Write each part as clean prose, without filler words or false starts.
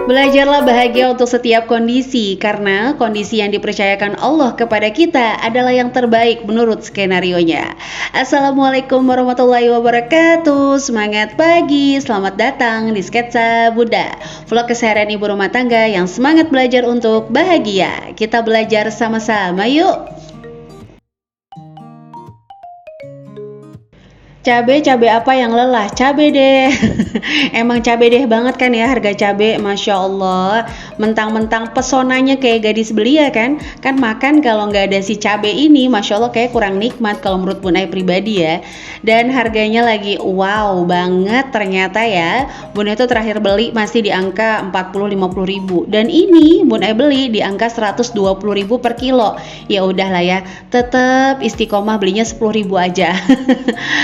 Belajarlah bahagia untuk setiap kondisi, karena kondisi yang dipercayakan Allah kepada kita adalah yang terbaik menurut skenarionya. Assalamualaikum warahmatullahi wabarakatuh. Semangat pagi, selamat datang di Sketsa Bunda, vlog keseharian ibu rumah tangga yang semangat belajar untuk bahagia. Kita belajar sama-sama yuk. Cabe apa yang lelah? Cabe deh. Emang cabe deh banget kan ya harga cabe, Masya Allah. Mentang-mentang pesonanya kayak gadis belia kan. Kan makan kalau nggak ada si cabe ini, Masya Allah kayak kurang nikmat kalau menurut Bun Ai pribadi ya. Dan harganya lagi wow banget ternyata ya. Bun Ai tuh terakhir beli masih di angka 40-50 ribu. Dan ini Bun Ai beli di angka 120 ribu per kilo. Ya udahlah ya, tetap istiqomah belinya 10 ribu aja.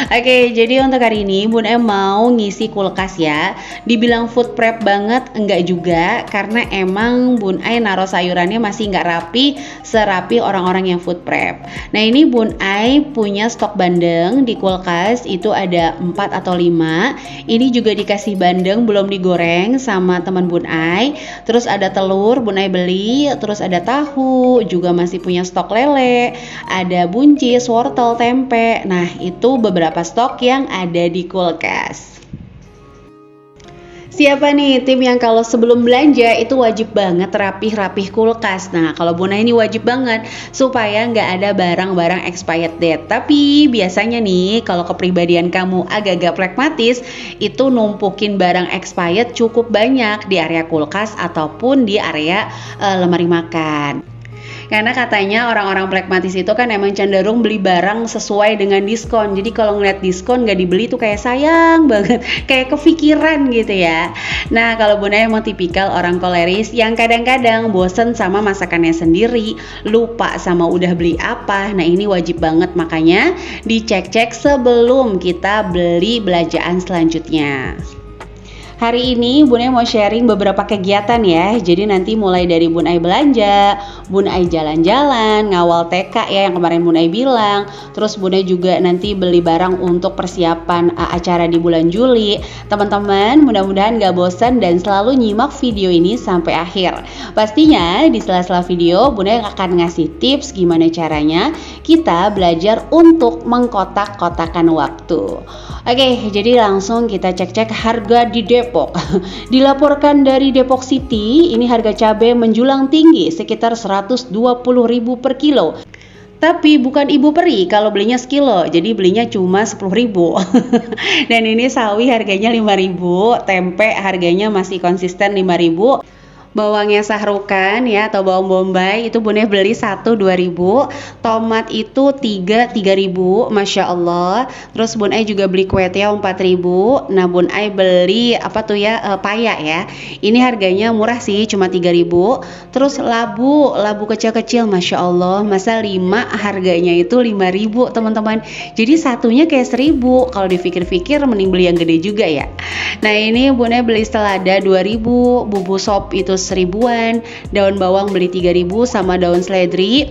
Oke, jadi untuk hari ini Bun Ai mau ngisi kulkas ya. Dibilang food prep banget, enggak juga, karena emang Bun Ai naruh sayurannya masih nggak rapi serapi orang-orang yang food prep. Nah ini Bun Ai punya stok bandeng di kulkas, itu ada 4 atau 5. Ini juga dikasih bandeng belum digoreng sama teman Bun Ai. Terus ada telur Bun Ai beli, terus ada tahu, juga masih punya stok lele, ada buncis, wortel, tempe. Nah itu beberapa stok yang ada di kulkas. Siapa nih tim yang kalau sebelum belanja itu wajib banget rapih-rapih kulkas? Nah kalau Bun Ai ini wajib banget supaya nggak ada barang-barang expired date. Tapi biasanya nih kalau kepribadian kamu agak-agak pragmatis, itu numpukin barang expired cukup banyak di area kulkas ataupun di area lemari makan. Karena katanya orang-orang pragmatis itu kan emang cenderung beli barang sesuai dengan diskon. Jadi kalau ngeliat diskon gak dibeli tuh kayak sayang banget, kayak kepikiran gitu ya. Nah kalau Bun Ai emang tipikal orang koleris yang kadang-kadang bosen sama masakannya sendiri, lupa sama udah beli apa. Nah ini wajib banget, makanya dicek-cek sebelum kita beli belanjaan selanjutnya. Hari ini Bun Ai mau sharing beberapa kegiatan ya. Jadi nanti mulai dari Bun Ai belanja, Bun Ai jalan-jalan, ngawal TK ya yang kemarin Bun Ai bilang. Terus Bun Ai juga nanti beli barang untuk persiapan acara di bulan Juli. Teman-teman mudah-mudahan gak bosan dan selalu nyimak video ini sampai akhir. Pastinya di sela-sela video Bun Ai akan ngasih tips gimana caranya kita belajar untuk mengkotak-kotakan waktu. Oke, jadi langsung kita cek-cek harga di Depok. Dilaporkan dari Depok City, ini harga cabai menjulang tinggi sekitar 120 ribu per kilo. Tapi bukan ibu peri kalau belinya sekilo, jadi belinya cuma 10 ribu. Dan ini sawi harganya 5 ribu, tempe harganya masih konsisten 5 ribu. Bawangnya sahrukan ya atau bawang bombay itu Bun Ai beli 1-2 ribu, tomat itu 3 ribu, Masya Allah. Terus Bun Ai juga beli kue tiaw 4 ribu. Nah Bun Ai beli apa tuh ya, paya ya, ini harganya murah sih cuma 3 ribu. Terus labu kecil-kecil, Masya Allah, masa 5 harganya itu 5 ribu teman-teman. Jadi satunya kayak 1000, kalau dipikir-pikir mending beli yang gede juga ya. Nah ini Bun Ai beli selada 2 ribu, bubuk sop itu 1000-an, daun bawang beli 3 ribu sama daun seledri.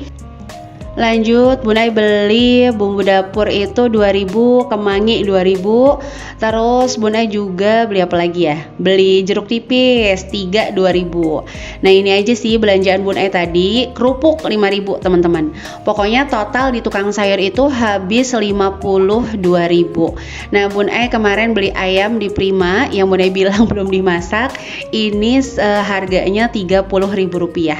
Lanjut Bun Ai beli bumbu dapur itu 2 ribu, kemangi 2 ribu. Terus Bun Ai juga beli apa lagi ya? Beli jeruk tipis 2 ribu. Nah ini aja sih belanjaan Bun Ai tadi. Kerupuk 5 ribu teman-teman. Pokoknya total di tukang sayur itu habis 52 ribu. Nah Bun Ai kemarin beli ayam di Prima yang Bun Ai bilang belum dimasak. Ini harganya 30 ribu rupiah.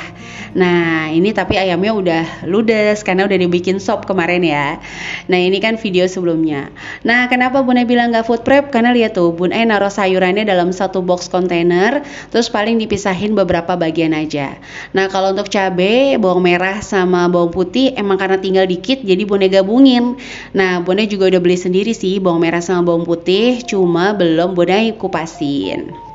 Nah ini tapi ayamnya udah ludes karena udah dibikin sop kemarin ya. Nah ini kan video sebelumnya. Nah kenapa Bun Ai bilang gak food prep? Karena lihat tuh Bun Ai naruh sayurannya dalam satu box kontainer, terus paling dipisahin beberapa bagian aja. Nah kalau untuk cabai, bawang merah sama bawang putih emang karena tinggal dikit jadi Bun Ai gabungin. Nah Bun Ai juga udah beli sendiri sih bawang merah sama bawang putih, cuma belum Bun Ai kupasin.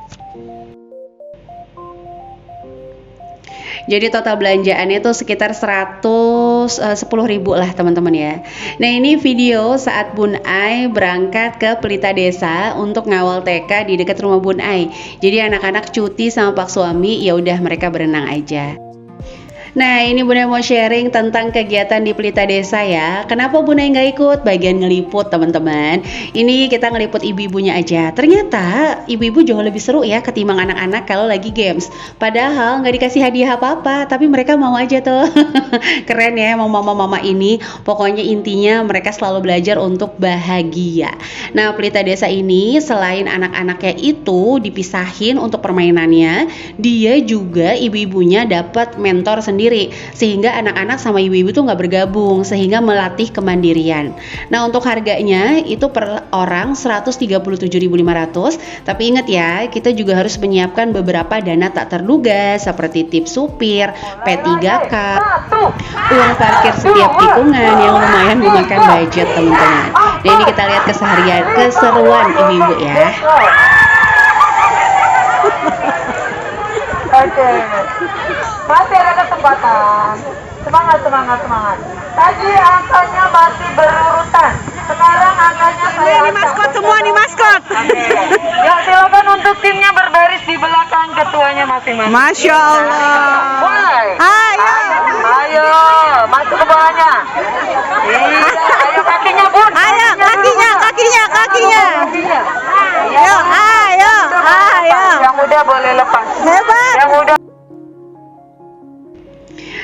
Jadi total belanjaannya tuh sekitar 110 ribu lah teman-teman ya. Nah ini video saat Bun Ai berangkat ke Pelita Desa untuk ngawal TK di dekat rumah Bun Ai. Jadi anak-anak cuti sama pak suami, ya udah mereka berenang aja. Nah, ini Bunda mau sharing tentang kegiatan di Pelita Desa ya. Kenapa Bunda nggak ikut bagian ngeliput, teman-teman? Ini kita ngeliput ibu-ibunya aja. Ternyata ibu-ibu jauh lebih seru ya ketimbang anak-anak kalau lagi games. Padahal nggak dikasih hadiah apa-apa, tapi mereka mau aja tuh. Keren ya emang mama-mama ini. Pokoknya intinya mereka selalu belajar untuk bahagia. Nah, Pelita Desa ini selain anak-anaknya itu dipisahin untuk permainannya, dia juga ibu-ibunya dapat mentor sendiri sehingga anak-anak sama ibu-ibu tuh nggak bergabung sehingga melatih kemandirian. Nah, untuk harganya itu per orang 137.500, tapi ingat ya, kita juga harus menyiapkan beberapa dana tak terduga seperti tips supir, P3K, uang parkir setiap tikungan yang lumayan memakan budget, teman-teman. Dan ini kita lihat keseharian keseruan ibu-ibu ya. Oke, masih ada kesempatan. Semangat, semangat, semangat. Tadi angkanya masih berurutan. Sekarang angkanya saya ini maskot semua nih maskot. Oke. Ya, silakan untuk timnya berbaris di belakang ketuanya masing-masing. Masya Allah. Mulai. Ayo. Ayo, masuk ke bawahnya. Iya, ayo kakinya Bun. Ayo kakinya. Kakinya. Ayo, ayo. Yang udah boleh lepas. Hebat. Yang udah.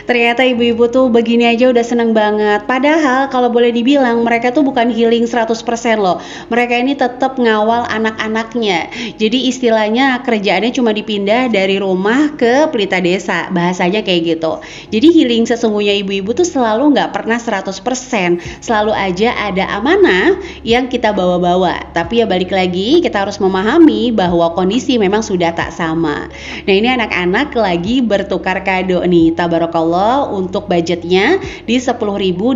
Ternyata ibu-ibu tuh begini aja udah seneng banget. Padahal kalau boleh dibilang mereka tuh bukan healing 100% loh. Mereka ini tetap ngawal anak-anaknya. Jadi istilahnya kerjaannya cuma dipindah dari rumah ke Pelita Desa. Bahasanya kayak gitu. Jadi healing sesungguhnya ibu-ibu tuh selalu nggak pernah 100%. Selalu aja ada amanah yang kita bawa-bawa. Tapi ya balik lagi kita harus memahami bahwa kondisi memang sudah tak sama. Nah, ini anak-anak lagi bertukar kado nih. Tabarakallah, untuk budgetnya di 10.000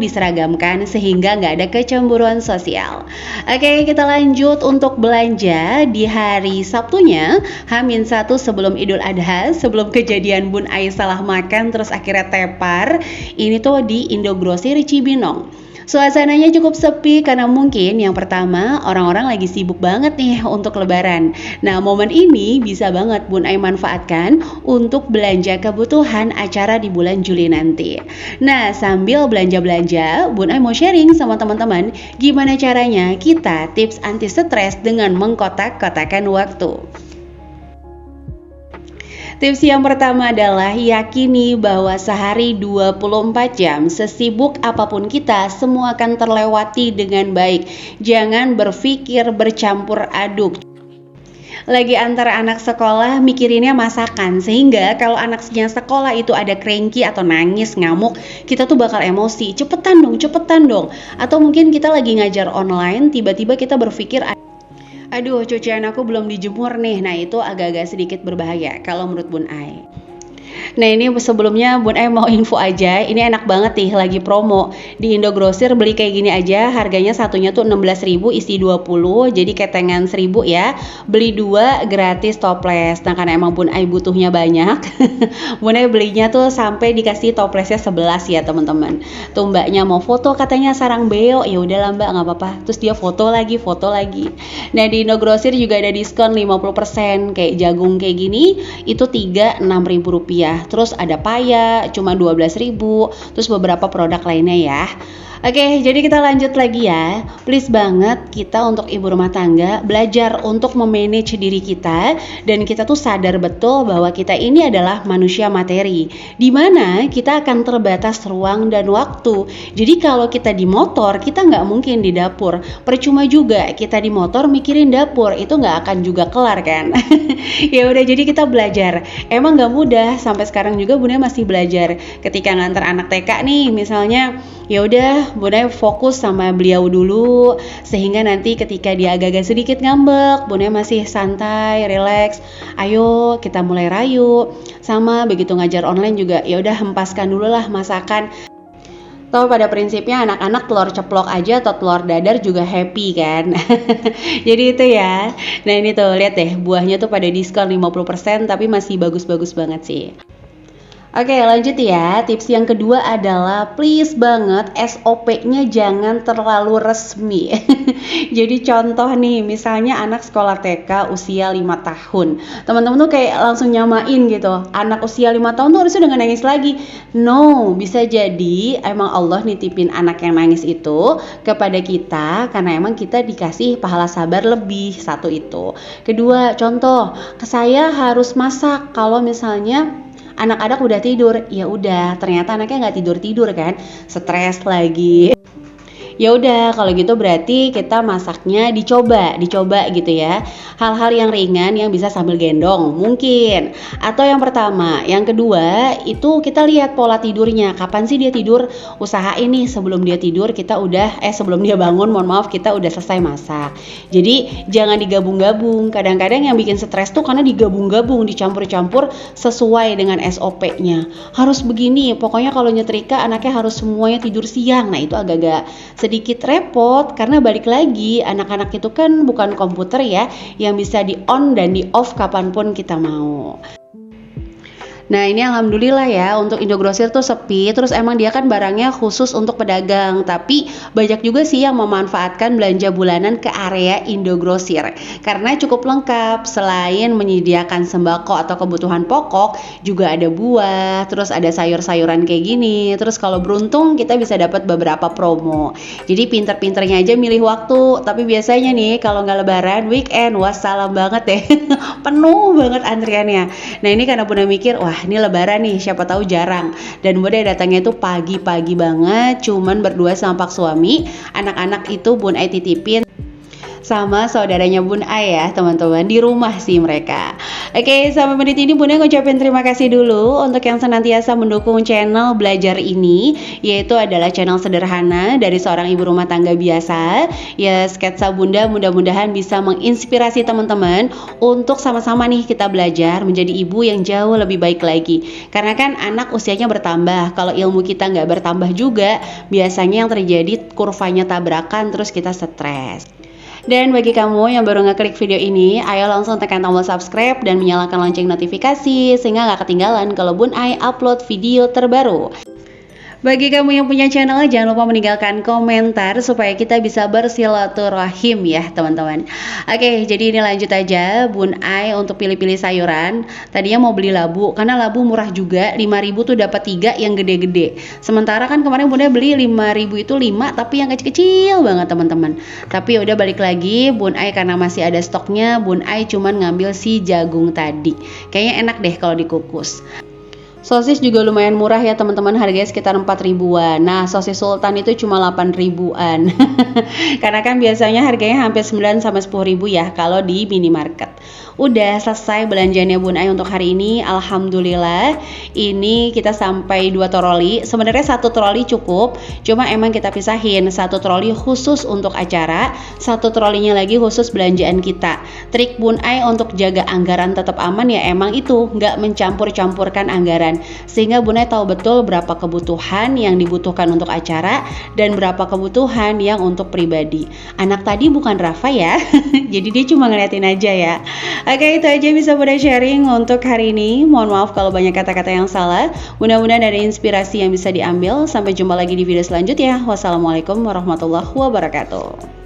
diseragamkan sehingga nggak ada kecemburuan sosial. Oke, kita lanjut untuk belanja di hari Sabtunya H-1 sebelum Idul Adha, sebelum kejadian Bun Ai salah makan terus akhirnya tepar. Ini tuh di Indogrosir Cibinong. Suasananya cukup sepi karena mungkin yang pertama orang-orang lagi sibuk banget nih untuk lebaran. Nah, momen ini bisa banget Bun Ai manfaatkan untuk belanja kebutuhan acara di bulan Juli nanti. Nah, sambil belanja-belanja, Bun Ai mau sharing sama teman-teman gimana caranya kita tips anti stres dengan mengkotak-kotakan waktu. Tips yang pertama adalah yakini bahwa sehari 24 jam sesibuk apapun kita semua akan terlewati dengan baik. Jangan berpikir bercampur aduk. Lagi antara anak sekolah mikirinnya masakan, sehingga kalau anaknya sekolah itu ada cranky atau nangis, ngamuk, kita tuh bakal emosi, cepetan dong. Atau mungkin kita lagi ngajar online, tiba-tiba kita berpikir, aduh, cucian aku belum dijemur nih. Nah, itu agak-agak sedikit berbahaya kalau menurut Bun Ai. Nah, ini sebelumnya Bun Ai mau info aja, ini enak banget nih lagi promo di Indogrosir. Beli kayak gini aja harganya satunya tuh 16.000 isi 20, jadi ketengan 1.000 ya. Beli 2 gratis toples. Nah, karena emang Bun Ai butuhnya banyak Bun Ai belinya tuh sampai dikasih toplesnya 11 ya teman-teman. Tuh mbaknya mau foto katanya sarang beo, ya udahlah mbak nggak apa-apa. Terus dia foto lagi. Nah, di Indogrosir juga ada diskon 50%. Kayak jagung kayak gini itu 3 6.000 rupiah. Terus ada paya cuma 12.000. Terus beberapa produk lainnya ya. Oke, jadi kita lanjut lagi ya. Please banget kita untuk ibu rumah tangga belajar untuk memanage diri kita, dan kita tuh sadar betul bahwa kita ini adalah manusia materi, dimana kita akan terbatas ruang dan waktu. Jadi kalau kita di motor, kita nggak mungkin di dapur. Percuma juga kita di motor mikirin dapur, itu nggak akan juga kelar kan. Ya udah, jadi kita belajar. Emang nggak mudah, sampai sekarang juga Bunda masih belajar. Ketika nganter anak TK nih, misalnya, ya udah Bunda fokus sama beliau dulu, sehingga nanti ketika dia agak-agak sedikit ngambek, Bunda masih santai, relax. Ayo kita mulai rayu. Sama begitu ngajar online juga, ya udah hempaskan dulu lah masakan. Toh pada prinsipnya anak-anak telur ceplok aja atau telur dadar juga happy kan. Jadi itu ya. Nah, ini tuh lihat deh, buahnya tuh pada diskon 50% tapi masih bagus-bagus banget sih. Oke, lanjut ya. Tips yang kedua adalah please banget SOP-nya jangan terlalu resmi. Jadi contoh nih, misalnya anak sekolah TK usia 5 tahun. Teman-teman tuh kayak langsung nyamain gitu. Anak usia 5 tahun tuh harusnya udah gak nangis lagi. No, bisa jadi emang Allah nitipin anak yang nangis itu kepada kita karena emang kita dikasih pahala sabar lebih. Satu itu. Kedua, contoh, saya harus masak kalau misalnya anak-anak udah tidur, ya udah ternyata anaknya nggak tidur kan, stres lagi. Ya udah kalau gitu berarti kita masaknya dicoba gitu ya. Hal-hal yang ringan yang bisa sambil gendong mungkin. Atau yang pertama, yang kedua itu kita lihat pola tidurnya. Kapan sih dia tidur? Usahain nih sebelum dia tidur kita udah sebelum dia bangun, mohon maaf, kita udah selesai masak. Jadi jangan digabung-gabung. Kadang-kadang yang bikin stres tuh karena digabung-gabung, dicampur-campur sesuai dengan SOP-nya. Harus begini, pokoknya kalau nyetrika anaknya harus semuanya tidur siang. Nah, itu agak-agak sedikit repot karena balik lagi anak-anak itu kan bukan komputer ya yang bisa di on dan di off kapanpun kita mau. Nah ini alhamdulillah ya untuk Indogrosir tuh sepi, terus emang dia kan barangnya khusus untuk pedagang, tapi banyak juga sih yang memanfaatkan belanja bulanan ke area Indogrosir karena cukup lengkap. Selain menyediakan sembako atau kebutuhan pokok, juga ada buah, terus ada sayur-sayuran kayak gini, terus kalau beruntung kita bisa dapat beberapa promo. Jadi pinter-pinternya aja milih waktu, tapi biasanya nih kalau nggak lebaran, weekend, wassalam banget deh penuh banget antriannya. Nah ini karena Bunda mikir, wah ini lebaran nih, siapa tahu jarang. Dan Bunda datangnya itu pagi-pagi banget, cuman berdua sama Pak suami. Anak-anak itu Bun Ai titipin sama saudaranya Bun Ai ya teman-teman, di rumah sih mereka. Oke, sampai menit ini Bunda ngucapin terima kasih dulu untuk yang senantiasa mendukung channel belajar ini, yaitu adalah channel sederhana dari seorang ibu rumah tangga biasa. Ya, sketsa Bunda mudah-mudahan bisa menginspirasi teman-teman untuk sama-sama nih kita belajar menjadi ibu yang jauh lebih baik lagi. Karena kan anak usianya bertambah, kalau ilmu kita nggak bertambah juga, biasanya yang terjadi kurvanya tabrakan terus kita stres. Dan bagi kamu yang baru ngeklik video ini, ayo langsung tekan tombol subscribe dan menyalakan lonceng notifikasi sehingga nggak ketinggalan kalau Bun Ai upload video terbaru. Bagi kamu yang punya channel, jangan lupa meninggalkan komentar supaya kita bisa bersilaturahim ya teman-teman. Oke, jadi ini lanjut aja Bun Ai untuk pilih-pilih sayuran. Tadinya mau beli labu, karena labu murah juga, 5.000 tuh dapat 3 yang gede-gede. Sementara kan kemarin Bunda beli 5.000 itu 5, tapi yang kecil-kecil banget teman-teman. Tapi udah balik lagi, Bun Ai karena masih ada stoknya, Bun Ai cuman ngambil si jagung tadi. Kayaknya enak deh kalau dikukus. Sosis juga lumayan murah ya teman-teman, harganya sekitar 4 ribuan. Nah, sosis sultan itu cuma 8 ribuan. Karena kan biasanya harganya hampir 9 sampai 10 ribu ya kalau di minimarket. Udah selesai belanjanya Bun Ai untuk hari ini. Alhamdulillah. Ini kita sampai 2 troli. Sebenarnya 1 troli cukup, cuma emang kita pisahin. 1 troli khusus untuk acara, 1 trolinya lagi khusus belanjaan kita. Trik Bun Ai untuk jaga anggaran tetap aman ya emang itu, nggak mencampur-campurkan anggaran. Sehingga Bun Ai tahu betul berapa kebutuhan yang dibutuhkan untuk acara dan berapa kebutuhan yang untuk pribadi. Anak tadi bukan Rafa ya, jadi dia cuma ngeliatin aja ya. Oke, itu aja bisa Bunda sharing untuk hari ini. Mohon maaf kalau banyak kata-kata yang salah. Mudah-mudahan ada inspirasi yang bisa diambil. Sampai jumpa lagi di video selanjutnya. Wassalamualaikum warahmatullahi wabarakatuh.